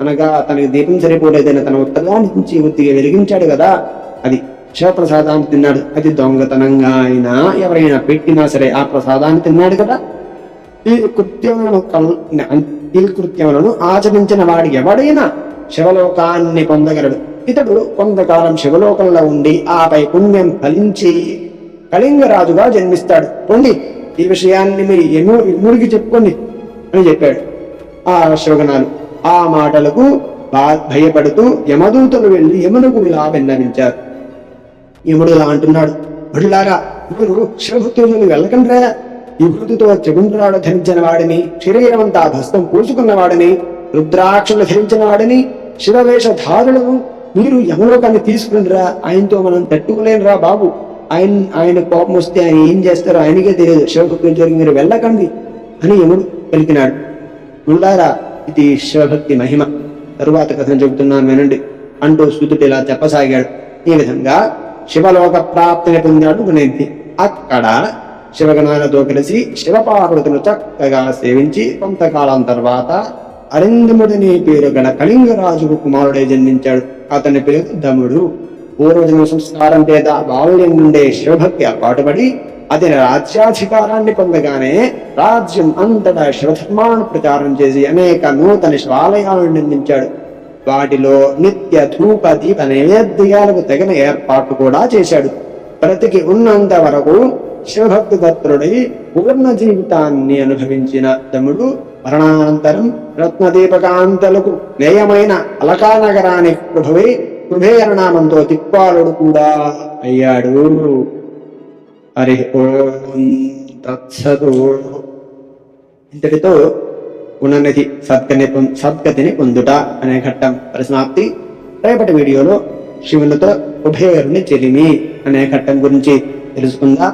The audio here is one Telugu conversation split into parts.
అనగా తనకి దీపం సరిపోలేదని తన ఉత్తరాన్ని నుంచి ఉత్తిగా వెలిగించాడు కదా, అది శివప్రసాదాన్ని తిన్నాడు. అది దొంగతనంగా అయినా ఎవరైనా పెట్టినా సరే ఆ ప్రసాదాన్ని తిన్నాడు కదా. ఈ కృత్యములను ఆచరించిన వాడు ఎవడైనా శివలోకాన్ని పొందగలడు. ఇతడు కొంతకాలం శివలోకంలో ఉండి ఆపై పుణ్యం ఫలించి కళింగరాజుగా జన్మిస్తాడు. పొండి ఈ విషయాన్ని మీరు ఎముడికి చెప్పుకోండి అని చెప్పాడు. ఆ శివగణాలు ఆ మాటలకు భయపడుతూ యమదూతలు వెళ్లి యమునకు ఇలా విన్నవించారు. యముడు ఇలా అంటున్నాడు, వడిలారా, ఇప్పుడు శివభక్తులను వెళ్ళకండ్రా. ఈ వృత్తితో త్రిగుండ్రాడు ధరించిన వాడిని, శరీరమంతా భస్తం పూసుకున్న వాడిని, రుద్రాక్షలు ధరించిన వాడిని, శివవేషధారులను మీరు యమలోకాన్ని తీసుకునిరా. ఆయనతో మనం తట్టుకోలేనురా బాబు. ఆయన కోపం వస్తే ఆయన ఏం చేస్తారో ఆయనకే తెలియదు. శివభక్తులు జరిగి మీరు వెళ్ళకండి అని యముడు పలికినాడు. ముల్లారా, ఇది శివభక్తి మహిమ. తరువాత కథను చెబుతున్నాను వినండి అంటూ స్తుతుడు ఇలా చెప్పసాగాడు. ఈ విధంగా శివలోక ప్రాప్తిని పొందాడు గుణేంద్రి. అక్కడ శివగణాలతో కలిసి శివపార్వతులు చక్కగా సేవించి కొంతకాలం తర్వాత అరిందముడనే పేరు గల కళింగరాజుకు కుమారుడే జన్మించాడు. అతని పేరు దముడు. పూర్వజన్మ సంస్కారం చేత బాల్యం నుండే శివభక్తి అలవాటుపడి అతని రాజ్యాధికారాన్ని పొందగానే రాజ్యం అంతటా శివధర్మాన్ని ప్రచారం చేసి అనేక నూతన శివాలయాలను నిర్మించాడు. వాటిలో నిత్య ధూప దీప నైవేద్యాలకు తగిన ఏర్పాటు కూడా చేశాడు. బ్రతికి ఉన్నంత వరకు శివభక్తి తత్పరుడై పూర్ణ జీవితాన్ని అనుభవించిన దముడు మరణానంతరం రత్నదీపకాంతలకు నేయమైన అలకా నగరానికి ప్రభువై కుబేరనామంతో తిప్పాలుడు కూడా అయ్యాడు. హరి ఓం తత్సతు. ఇంతటితో గుణనిధి సద్గతిని పొందుట అనే ఘట్టం పరిసమాప్తి. రేపటి వీడియోలో శివునితో కుబేరుని చెలిమి అనే ఘట్టం గురించి తెలుసుకుందాం.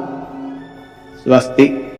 స్వస్తి.